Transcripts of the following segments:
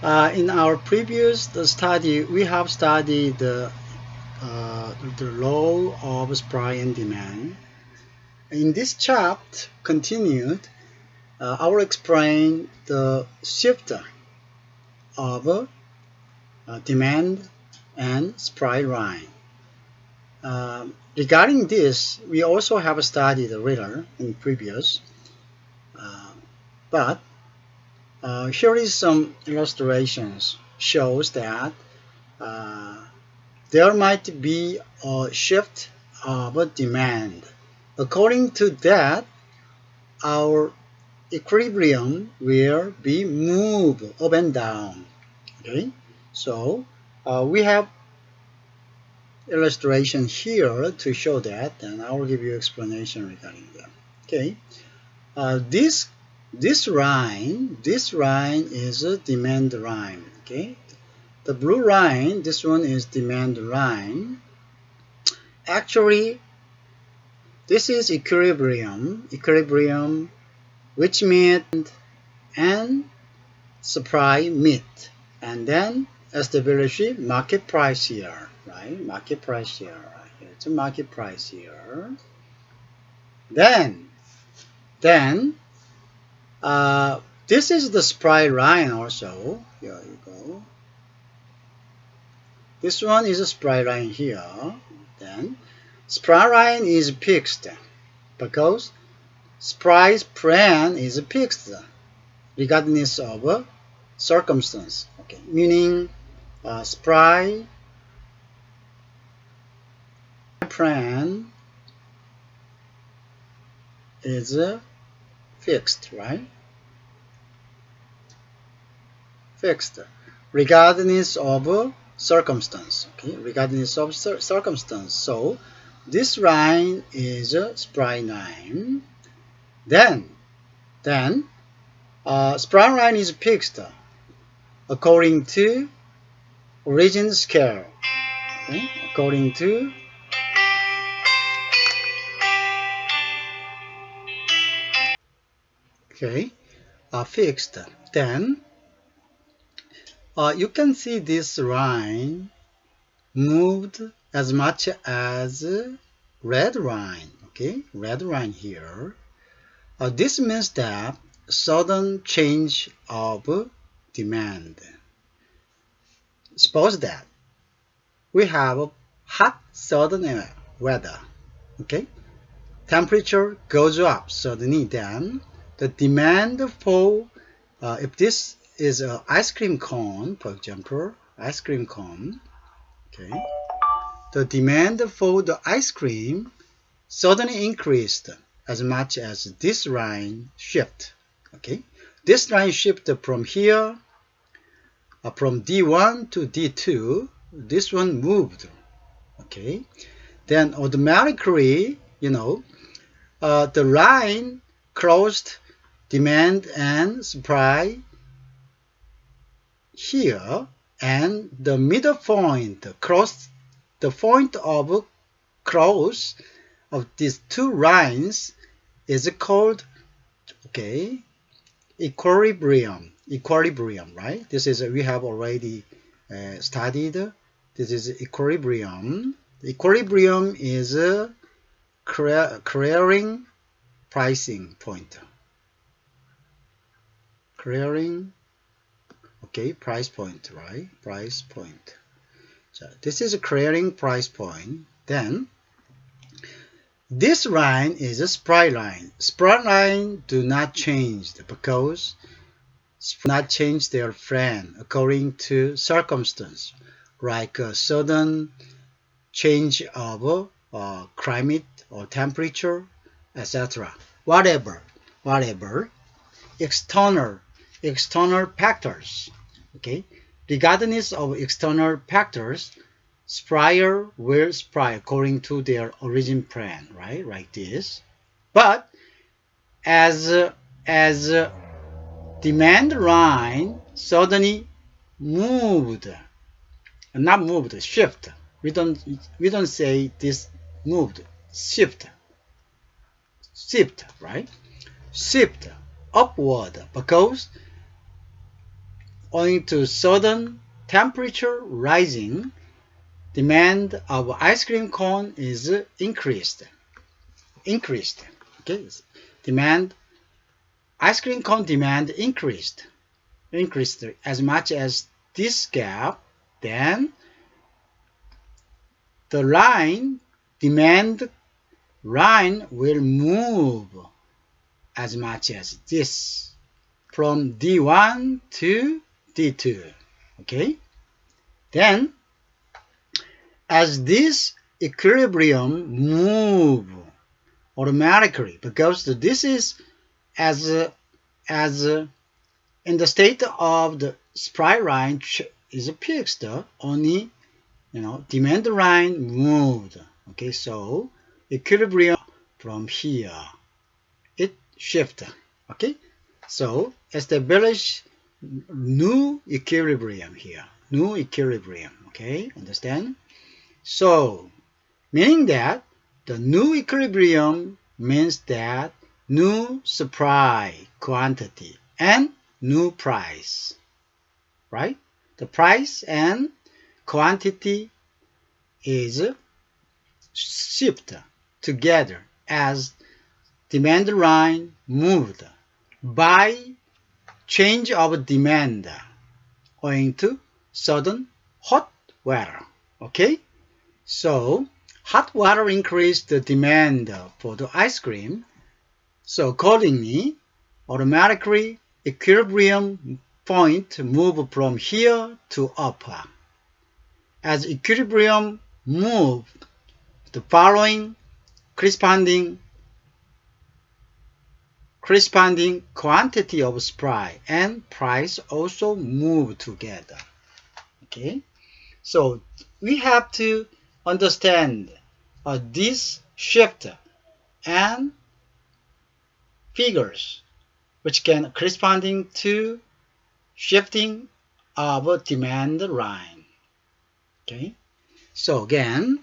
In our previous study, we have studied the law of supply and demand. In this chapter, continued, I will explain the shift of demand and supply line. Regarding this, we also have studied the riddle in previous, but here is some illustrations shows that there might be a shift of demand. According to that, our equilibrium will be moved up and down. Okay, so we have illustration here to show that, and I will give you explanation regarding that. Okay, this line is a demand line. Okay, the blue line, this one is demand line. Actually, this is equilibrium, which means and supply meet, and then establish market price here, right? Market price here, right? It's a market price here. Then this is the supply line also. Here you go. This one is a supply line here. Then supply line is fixed because supply plan is fixed regardless of circumstance. Okay, meaning supply plan is fixed, right? Fixed regardless of circumstance. Okay, regardless of circumstance. So this line is a supply line. Then supply line is fixed according to origin scale. Okay, according to fixed. Then you can see this line moved as much as red line. Okay, red line here. This means that sudden change of demand. Suppose that we have hot sudden weather. Okay, temperature goes up suddenly. Then the demand for if this is an ice cream cone, for example, ice cream cone. Okay, the demand for the ice cream suddenly increased as much as this line shift. Okay, this line shift from here, from D1 to D2. This one moved. Okay, then automatically, the line crossed demand and supply here, and the middle point crossed the point of cross of these two lines is called equilibrium, right? This is we have already studied. This is equilibrium. Equilibrium is a clearing pricing point. Clearing, price point, right? Price point. So this is a clearing price point. Then this line is a supply line. Supply line do not change because not change their plan according to circumstance, like a sudden change of climate or temperature, etc. Whatever external factors. Okay, regardless of external factors, supplier will supply according to their origin plan, right? Like this. But as demand line suddenly shift. We don't say this moved, shift, right? Shift upward because owing to sudden temperature rising, demand of ice cream cone is increased. Okay, demand ice cream cone demand increased as much as this gap. Then the demand line will move as much as this from D1 to D2. Okay, then as this equilibrium move automatically, because this is as in the state of the supply line is fixed, only demand line moved. Okay, so equilibrium from here it shift. Okay, so establish new equilibrium here, new equilibrium. Okay, understand? So meaning that the new equilibrium means that new supply quantity and new price, right? The price and quantity is shift together as demand line moved by change of demand owing to sudden hot weather. Okay, so hot water increased the demand for the ice cream, so accordingly automatically equilibrium point move from here to up. As equilibrium move, the following corresponding quantity of supply and price also move together. Okay, so we have to understand this shift and figures which can corresponding to shifting of demand line. Okay, so again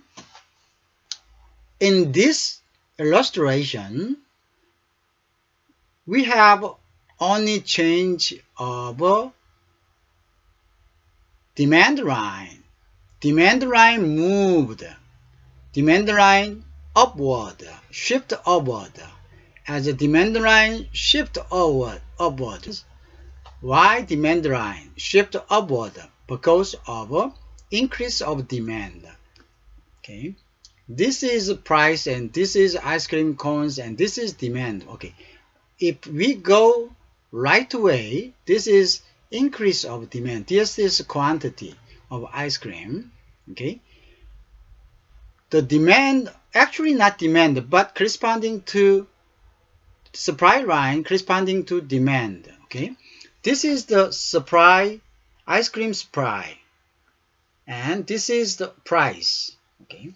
in this illustration we have only change of demand line. Demand line moved. Demand line upward, shift upward. As the demand line shift upward. Why demand line shift upward? Because of increase of demand. Okay, this is price and this is ice cream cones and this is demand. Okay, if we go right way, this is increase of demand. This is quantity of ice cream. Okay, the demand actually not demand but corresponding to supply line corresponding to demand. Okay, this is the supply, ice cream supply, and this is the price. Okay,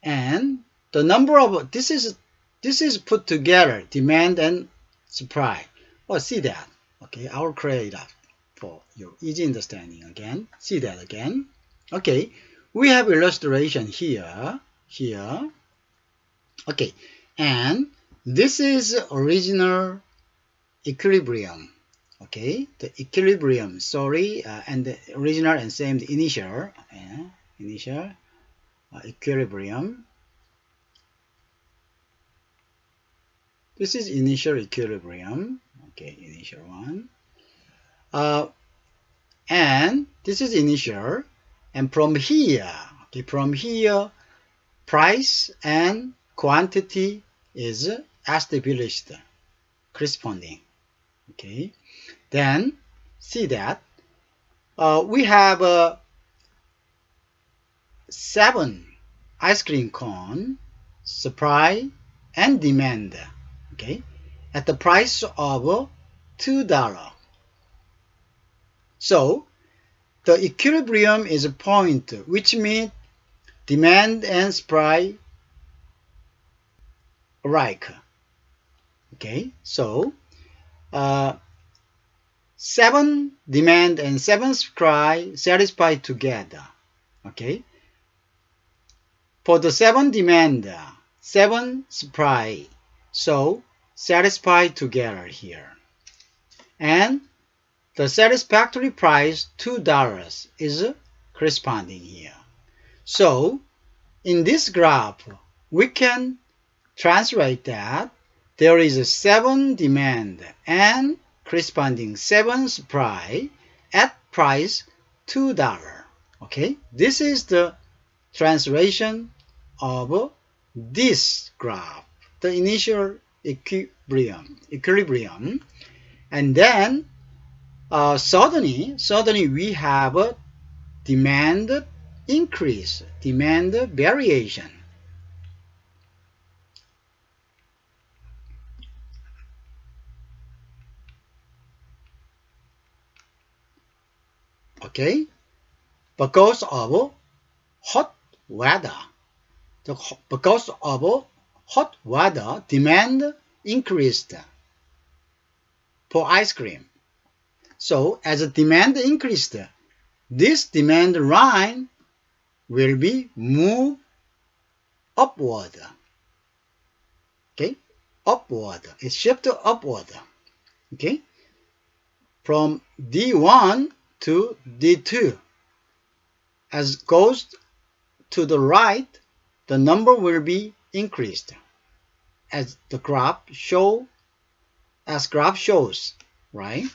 and the number of this is put together, demand and supply. Oh, see that? Okay, I'll create that for your easy understanding again. See that again? Okay, we have illustration here. Okay, and this is original equilibrium. Okay, the equilibrium. Sorry, and the original and same the initial. Initial equilibrium. This is initial equilibrium. Okay, initial one. And this is initial. And from here, okay, from here, price and quantity is established, corresponding. Okay, then see that we have 7 ice cream cone supply and demand. Okay, at the price of $2. So the equilibrium is a point which means demand and supply alike. Okay, so 7 demand and 7 supply satisfied together. Okay, for the 7 demand, 7 supply, so satisfied together here. And the satisfactory price $2 is corresponding here. So in this graph, we can translate that there is a 7 demand and corresponding 7 supply at price $2. Okay, this is the translation of this graph, the initial equilibrium, and then suddenly we have a demand increase, demand variation. Okay, because of hot weather. Because of hot weather, demand increased for ice cream. So as the demand increased, this demand line will be moved upward. Okay, upward. It shifts upward. Okay, from D1 to D2. As it goes to the right, the number will be increased, as the graph shows, right?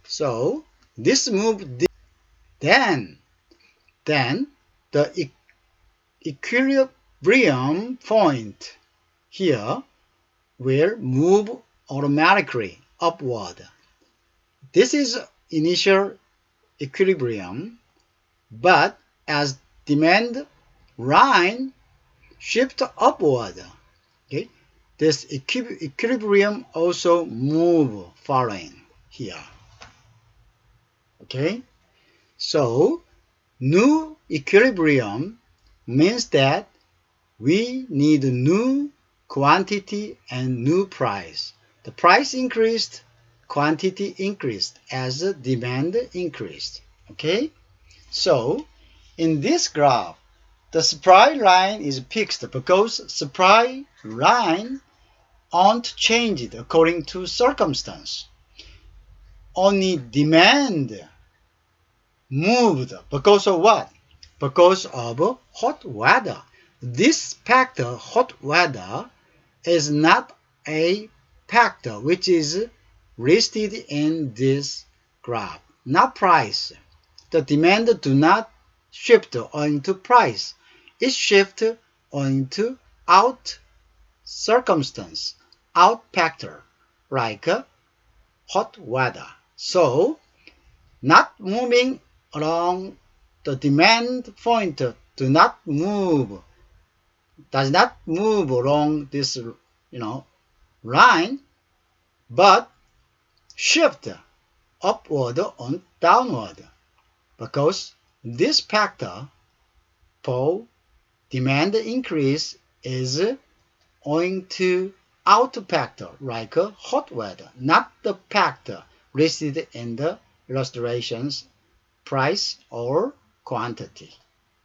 So this move, then the equilibrium point here will move automatically upward. This is initial equilibrium, but as demand line shift upward, okay, this equilibrium also move following here. Okay, so new equilibrium means that we need new quantity and new price. The price increased, quantity increased as the demand increased. Okay, so in this graph, the supply line is fixed because supply line aren't changed according to circumstance. Only demand moved because of what? Because of hot weather. This factor, hot weather, is not a factor which is listed in this graph, not price. The demand do not shift owing to price. It shifts owing to out circumstance, out factor, like hot weather. So, not moving along the demand point does not move along this line, but shift upward or downward, because this factor for demand increase is owing to out factor like hot weather, not the factor listed in the illustrations, price or quantity.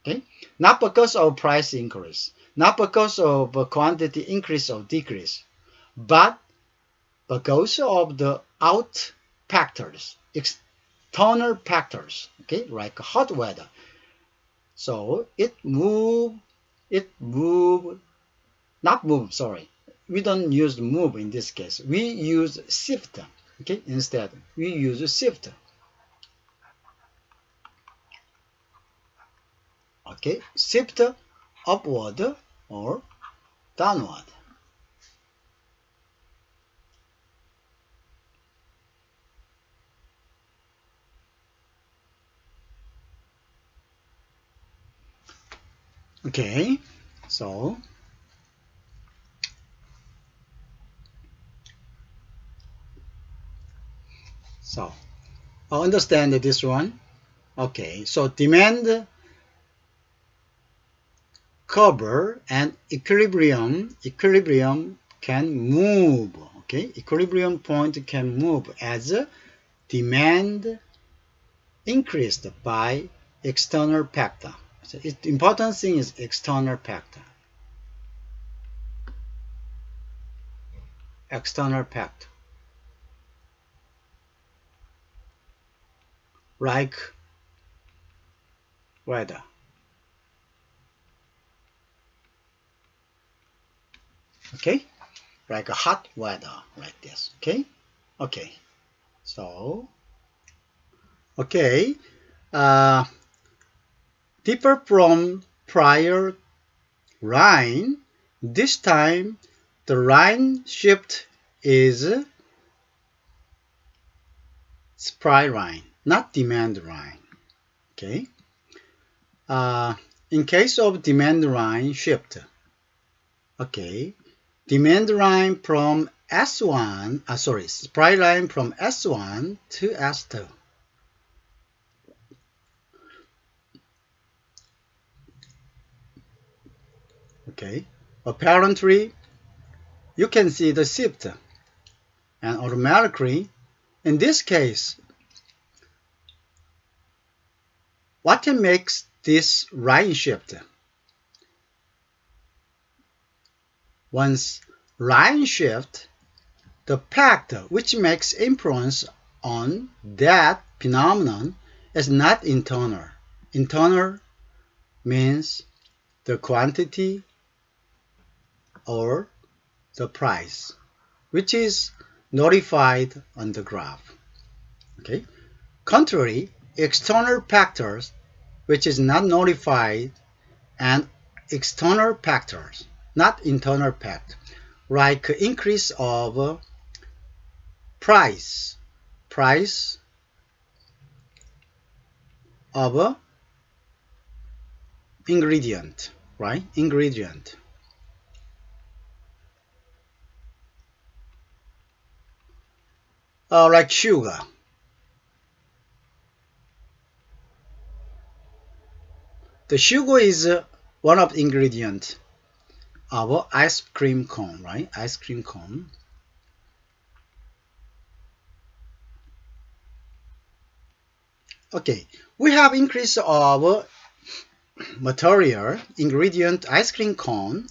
Okay, not because of price increase, not because of quantity increase or decrease, but because of the out factors, external factors, okay, like hot weather. So not move, sorry. We don't use move in this case. We use shift, okay, instead. We use shift. Okay, shift upward or downward. Okay, so I understand this one. Okay, so demand curve and equilibrium can move. Okay, equilibrium point can move as demand increased by external factor. So the important thing is external factor. External factor. like weather. Okay, like a hot weather, like this. Okay, okay. So, okay, uh, differ from prior line. This time, the line shift is supply line, not demand line. Okay. Uh, in case of demand line shift, okay, demand line from S1, supply line from S1 to S2. Okay, apparently you can see the shift, and automatically, in this case, what makes this line shift? Once line shift, the factor which makes influence on that phenomenon is not internal. Internal means the quantity or the price, which is notified on the graph. Okay. Contrary, external factors, which is not notified, and external factors, not internal factor, like increase of price of ingredient, right? Ingredient. Like sugar. The sugar is one of the ingredients of ice cream cone, right? Ice cream cone. Okay, we have increase of material ingredient ice cream cone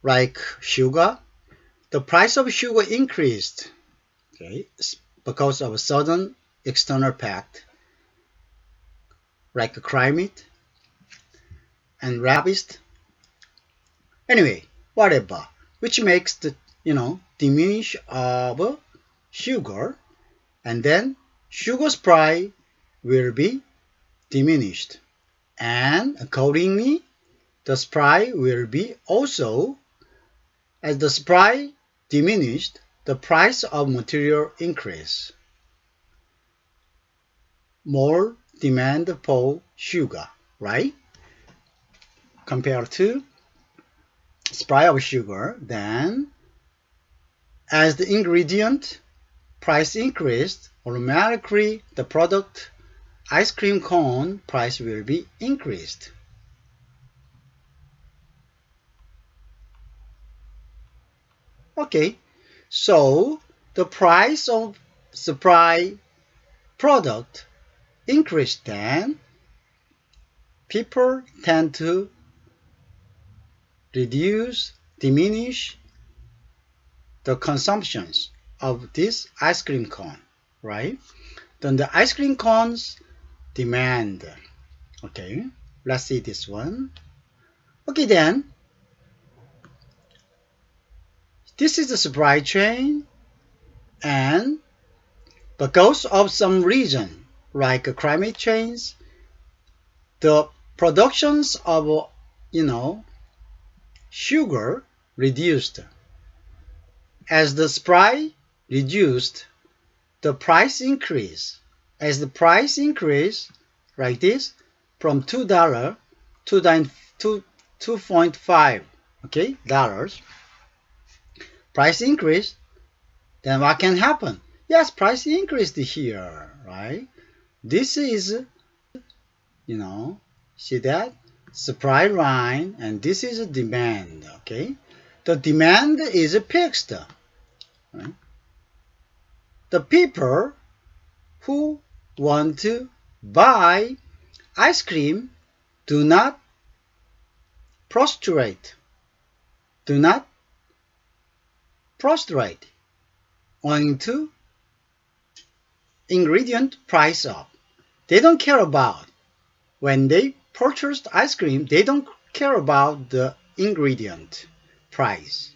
like sugar. The price of sugar increased, okay, because of a sudden external fact like climate and rabbit. Anyway, whatever, which makes the diminish of sugar, and then sugar supply will be diminished, and accordingly the supply will be also. As the supply diminished, the price of material increased. More demand for sugar, right? Compared to supply of sugar, then as the ingredient price increased, automatically the product ice cream cone price will be increased. Okay, so the price of supply product increased, then people tend to diminish the consumptions of this ice cream cone, right? Then the ice cream cones demand. Okay, let's see this one. Okay, then this is the supply chain, and because of some reason like climate change, the productions of sugar reduced. As the supply reduced, the price increased. As the price increased, like this, from $2 to 2.5, okay, dollars, price increase, then what can happen? Yes, price increased here, right? This is, see that? Supply line, and this is demand, okay? The demand is fixed, right? The people who want to buy ice cream do not prostrate, do not prostrate owing to ingredient price up. they don't care about, when they purchased ice cream, they don't care about the ingredient price.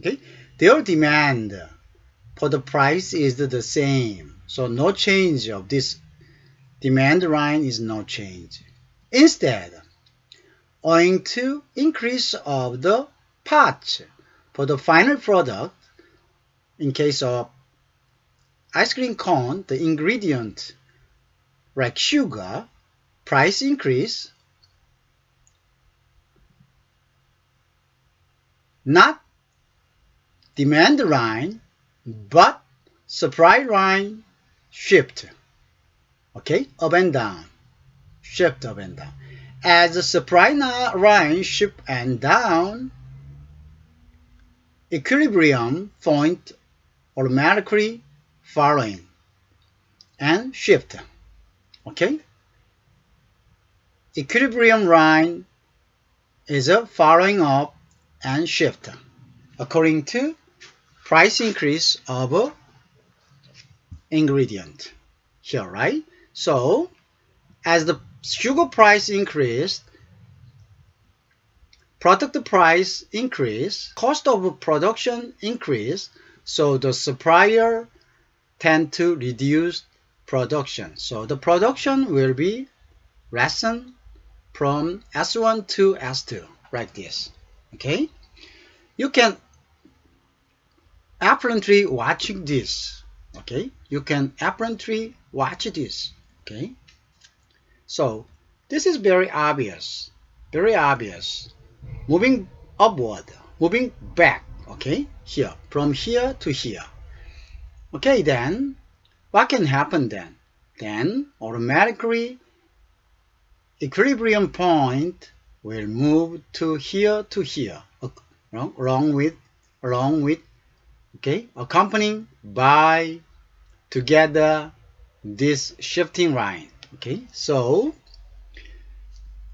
Okay, their demand for the price is the same, so no change of this demand line is no change. Instead, owing to increase of the parts for the final product, in case of ice cream cone, the ingredient like sugar, price increase, not demand line, but supply line shift. Okay, up and down, shift up and down. As the supply line shift and down, equilibrium point automatically following and shift. Okay, equilibrium line is a following up and shift according to price increase of ingredient here, right? So as the sugar price increased, product price increase, cost of production increase, so the supplier tend to reduce production. So the production will be lessened from S1 to S2, like this. Okay, you can apparently watching this. Okay, you can apparently watch this. Okay, so this is very obvious, very obvious. Moving upward, moving back. Okay, here, from here to here. Okay, then what can happen then? Then automatically equilibrium point will move to here, along with okay, accompanying by together this shifting line. Okay, so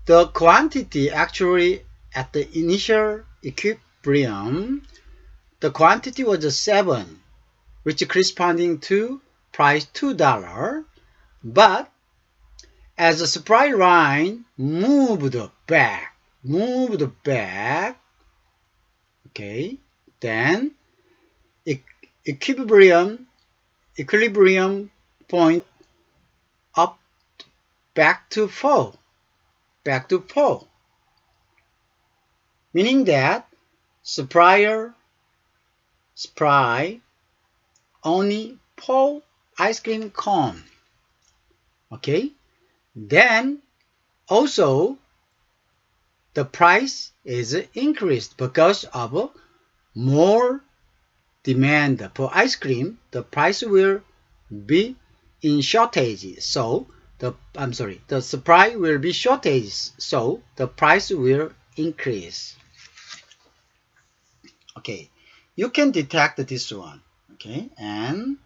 the quantity actually at the initial equilibrium, the quantity was 7, which corresponding to price $2, but as the supply line moved back, okay, then equilibrium point up back to 4, meaning that supply only 4 ice cream cone. Okay, then also the price is increased because of more demand for ice cream. The price will be in shortage, so the supply will be shortage, so the price will increase. Okay, you can detect this one. Okay, and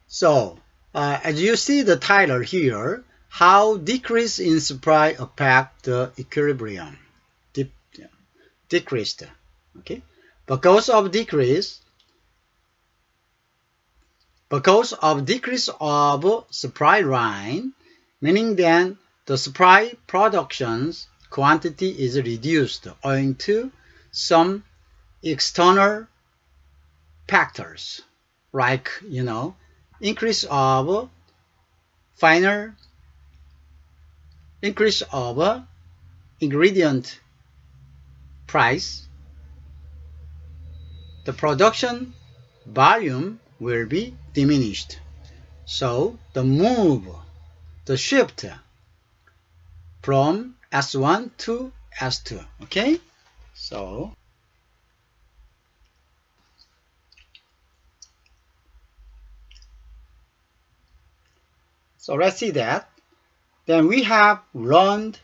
so as you see the title here, how decrease in supply affect the equilibrium. Decreased. Okay, because of decrease of supply line, meaning then the supply production's quantity is reduced owing to some external factors, like increase of ingredient price. The production volume will be diminished, so the shift from S1 to S2. Okay, so let's see that. Then we have learned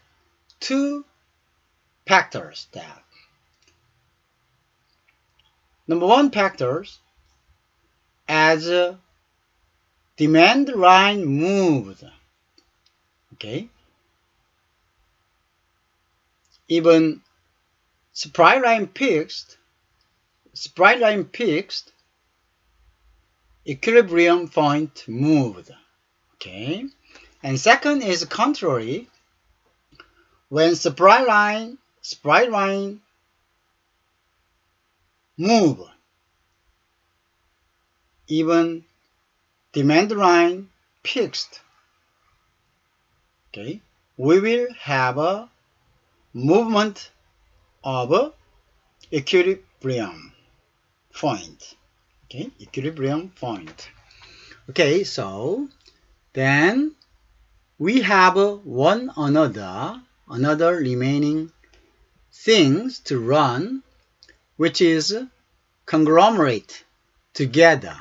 2 factors. That number 1 factors, as demand line moved, okay, even supply line peaks, equilibrium point moved. Okay, and second is contrary. When supply line move, even demand line fixed. Okay, we will have a movement of equilibrium point. Okay, equilibrium point. Okay, so then we have one another remaining things to run, which is conglomerate together,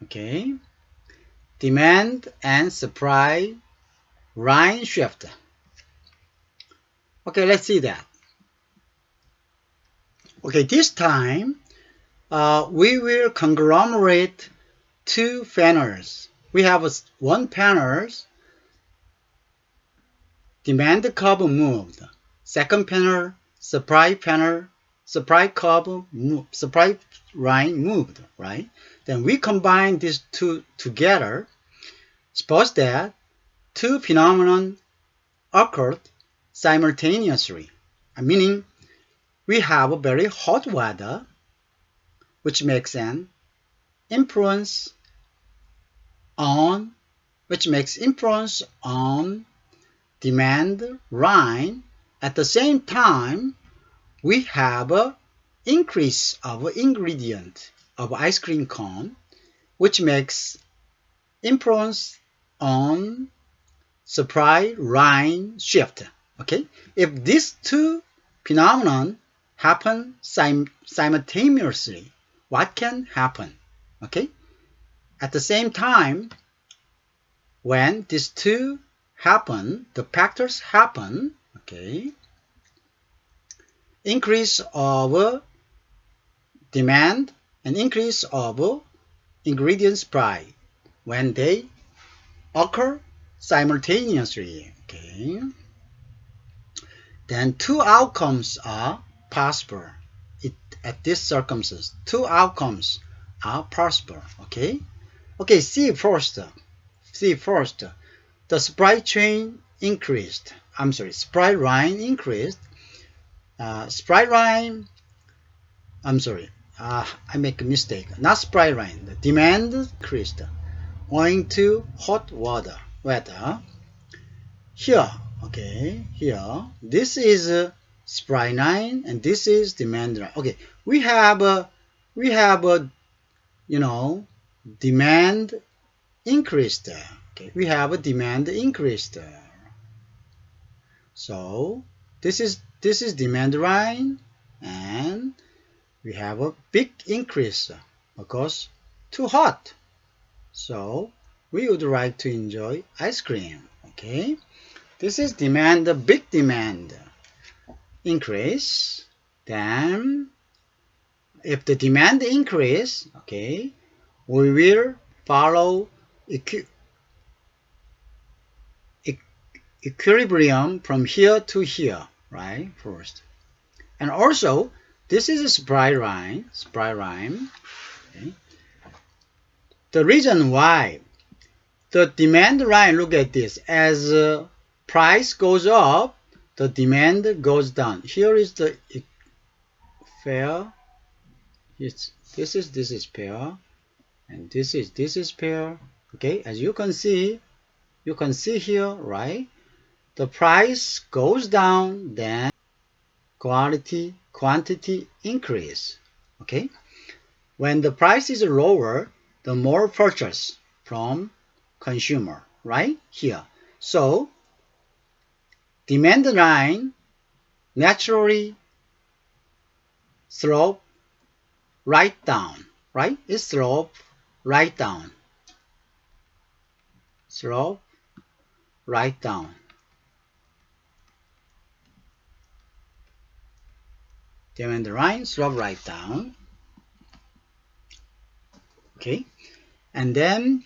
okay, demand and supply line shift. Okay, let's see that. Okay, this time we will conglomerate two panels. We have one panel, demand curve moved. Second panel, supply curve supply line moved, right? Then we combine these two together. Suppose that two phenomena occurred simultaneously, meaning we have a very hot weather, which makes an influence on demand line. At the same time, we have an increase of ingredient of ice cream cone, which makes influence on supply line shift. Okay, if these two phenomena happen simultaneously, what can happen? Okay, at the same time, when these two happen, the factors happen. Okay, increase of demand and increase of ingredient supply when they occur simultaneously. Okay, then two outcomes are possible. At this circumstance, two outcomes are possible. Okay, see first. The supply chain increased. Supply line increased. Supply line. I make a mistake. Not supply line. The demand increased owing to hot weather. Here, okay, here, this is supply line and this is demand line. Okay, we have a demand increased. Okay, we have a demand increased. So this is demand line, and we have a big increase because too hot. So we would like to enjoy ice cream. Okay, this is demand, the big demand increase. Then if the demand increase, okay, we will follow equilibrium from here to here, right? First, and also this is a supply line. Okay. The reason why the demand line, look at this, as price goes up, the demand goes down. Here is the pair. This is pair, and this is pair. Okay, as you can see here, right? The price goes down, then quantity increase. Okay, when the price is lower, the more purchase from consumer, right here. So demand line naturally slope right down, right? It slope right down. Slope right down. Demand line slope right down. Okay, and then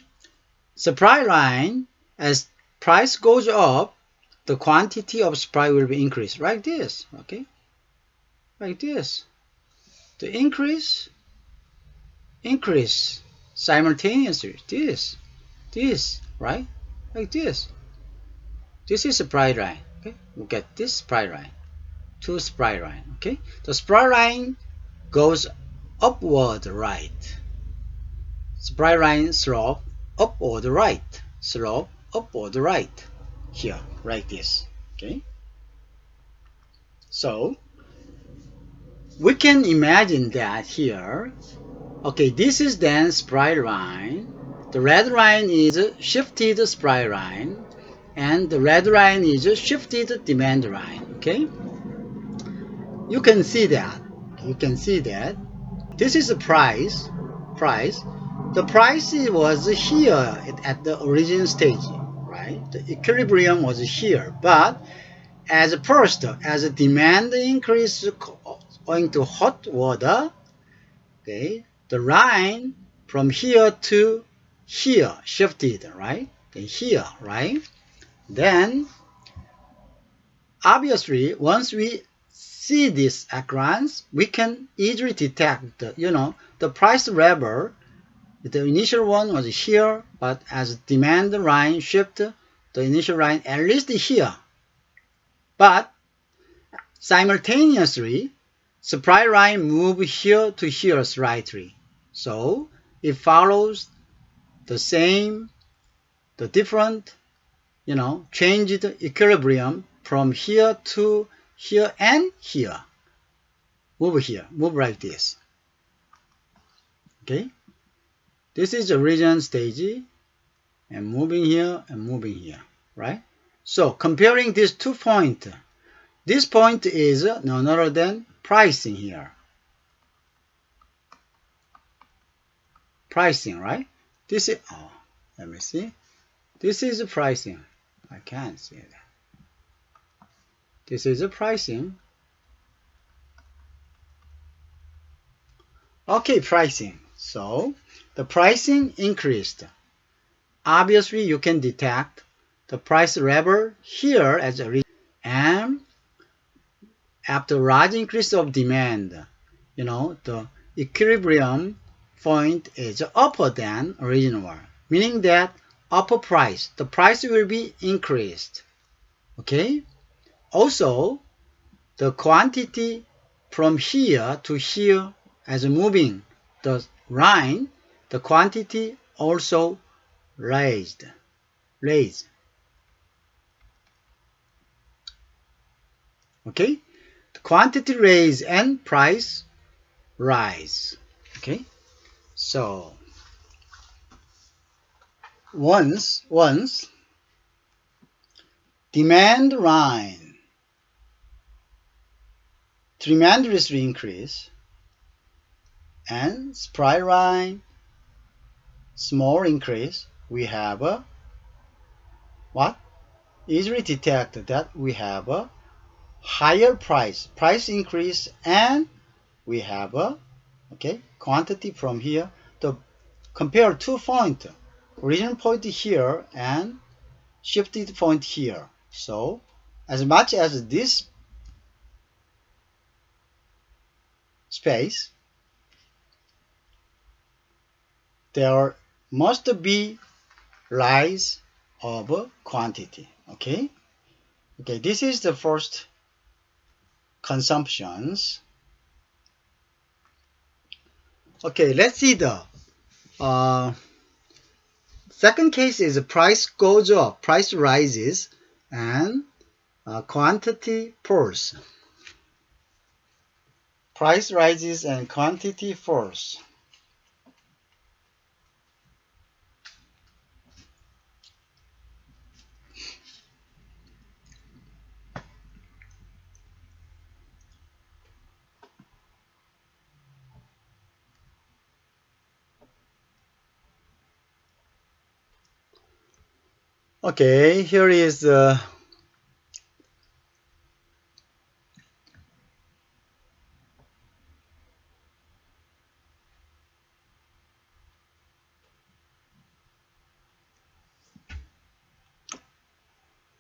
supply line, as price goes up, the quantity of supply will be increased like this. Okay, like this. the increase simultaneously. This, right? Like this. This is a supply line. Okay, look at this supply line. Two supply line. Okay, the supply line goes upward right. Supply line slope upward right. Slope upward right. Here, like this. Okay, so we can imagine that here. Okay, this is then supply line. The red line is shifted supply line, and the red line is shifted demand line. Okay, you can see that. You can see that. This is the price. Price. The price was here at the origin stage, right? The equilibrium was here, but as the demand increase owing to hot water, okay, the line from here to here shifted, right? Then here, right? Then obviously, once we see this at glance, we can easily detect, the price level. The initial one was here, but as demand line shift, the initial line at least here. But simultaneously, supply line move here to here slightly. So it follows the same, the different, changed equilibrium from here to here and here. Move like this. Okay, this is the origin stage, and moving here and moving here, right? So comparing these 2 points, this point is none other than pricing here. Pricing, right? This is, let me see. This is pricing. I can't see that. This is pricing. Okay, pricing. So the pricing increased. Obviously, you can detect the price level here as a reason. And after large increase of demand, the equilibrium point is upper than original one, meaning that upper price, the price will be increased. Okay. Also, the quantity from here to here as moving the line, the quantity also raised. Okay, the quantity raise and price rise. Okay, so once demand line tremendously increase and supply line small increase, we have a what? Easily detect that we have a higher price increase, and we have a quantity from here. The compare 2 point, origin point here and shifted point here. So as much as this space, there must be rise of quantity. Okay, this is the first consumptions. Okay, let's see the second case is price goes up, price rises, and quantity falls. Price rises and quantity falls. Okay, here is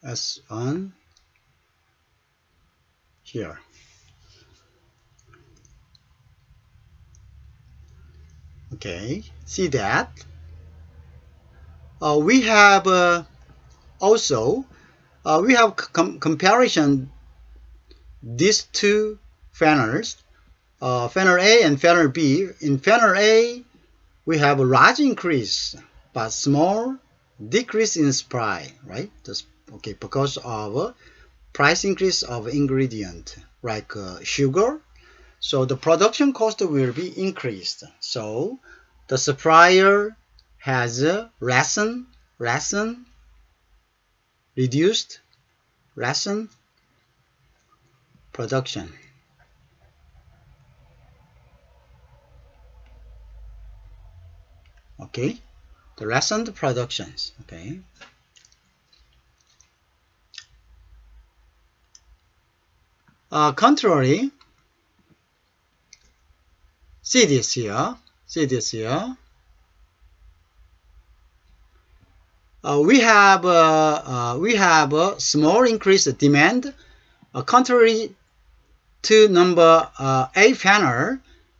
S1 here. Okay, see that. We have also we have comparison these two funnels, funnel A and funnel B. In funnel A, we have a large increase but small decrease in supply, right? Okay, because of price increase of ingredient like sugar. So the production cost will be increased. So the supplier has reduced production. Okay, the lessened productions. Okay. Contrary, see this here. We have a small increase in demand. Contrary to number A funnel,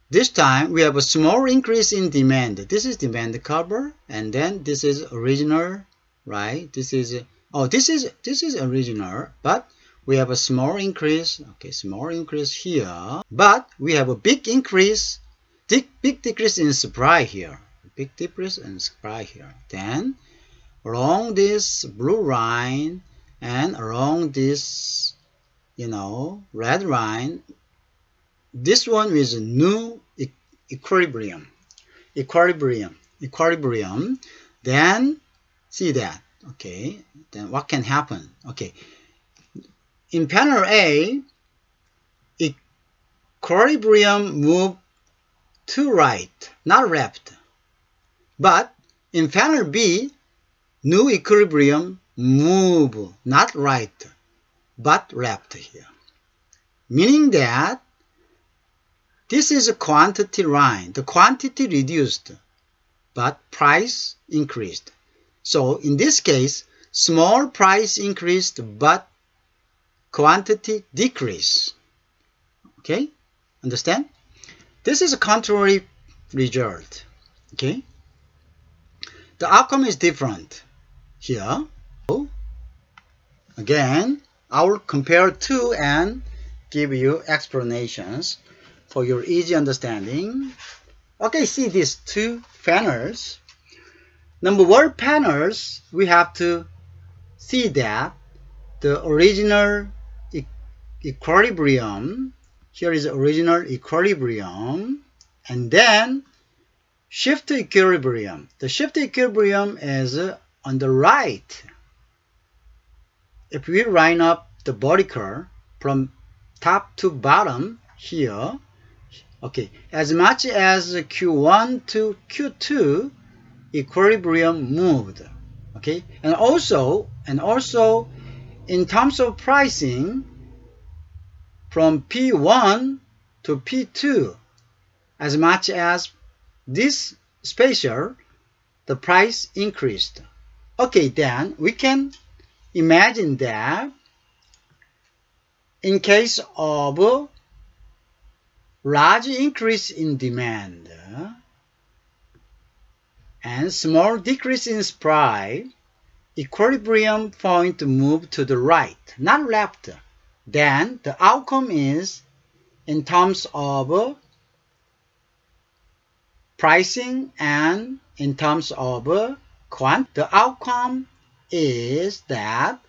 this time we have a small increase in demand. This is demand cover, and then this is original, right? This is original, but we have a small increase. Okay, small increase here, but we have a big increase, big decrease in supply here. Big decrease in supply here. Then along this blue line and along this, red line, this one is new equilibrium. Then see that. Okay, then what can happen? Okay, in panel A, equilibrium move to right, not left. But in panel B, new equilibrium move not right, but left here. Meaning that this is a quantity line. The quantity reduced, but price increased. So in this case, small price increased, but quantity decreased. Okay, understand? This is a contrary result. Okay, the outcome is different here. So, again, I will compare two and give you explanations for your easy understanding. Okay, see these two panels. Number one panels, we have to see that the original equilibrium, here is original equilibrium, and then shift to equilibrium. The shift to equilibrium is on the right. If we line up the vertical from top to bottom here, okay, as much as Q1 to Q2, equilibrium moved. Okay, and also in terms of pricing, from P1 to P2, as much as this spatial, the price increased. Okay, then we can imagine that in case of large increase in demand and small decrease in supply, equilibrium point move to the right, not left. Then the outcome is, in terms of pricing and in terms of the outcome is that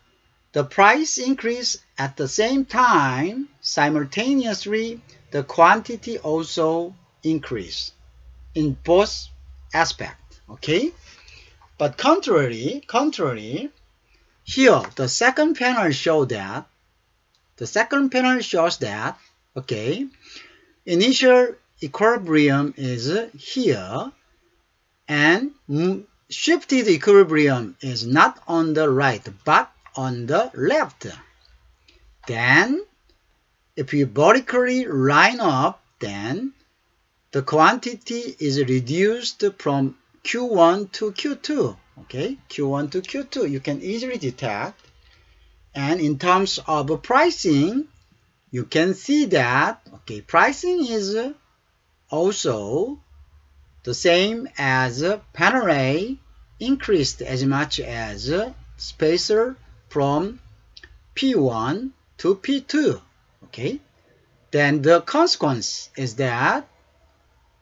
the price increase at the same time, simultaneously, the quantity also increase in both aspects. Okay? But contrary, here the second panel shows that, okay, initial equilibrium is here and shifted equilibrium is not on the right but on the left. Then if you vertically line up, then the quantity is reduced from Q1 to Q2. Okay, Q1 to Q2 you can easily detect. And in terms of pricing, you can see that, okay, pricing is also the same as panel A increased as much as spacer from P1 to P2. Okay, then the consequence is that,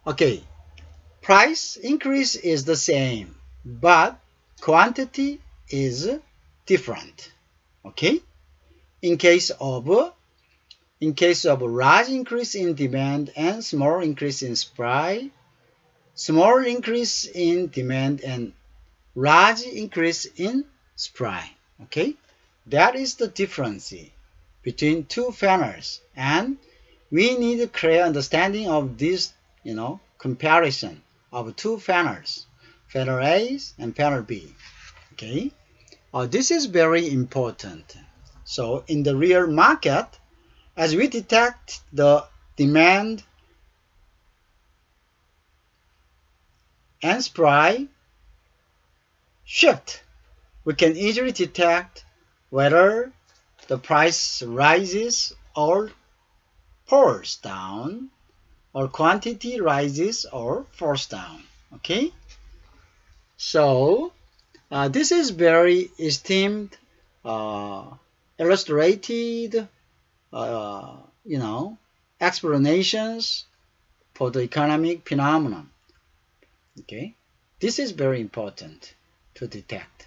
okay, price increase is the same, but quantity is different. Okay, in case of large increase in demand and small increase in supply, small increase in demand and large increase in supply. Okay, that is the difference between two funnels, and we need a clear understanding of this, comparison of two funnels, funnel A and funnel B. Okay, this is very important. So in the real market, as we detect the demand and supply shift, we can easily detect whether the price rises or falls down, or quantity rises or falls down. Okay, so this is very esteemed, illustrated, uh, you know, explanations for the economic phenomenon. Okay, this is very important to detect.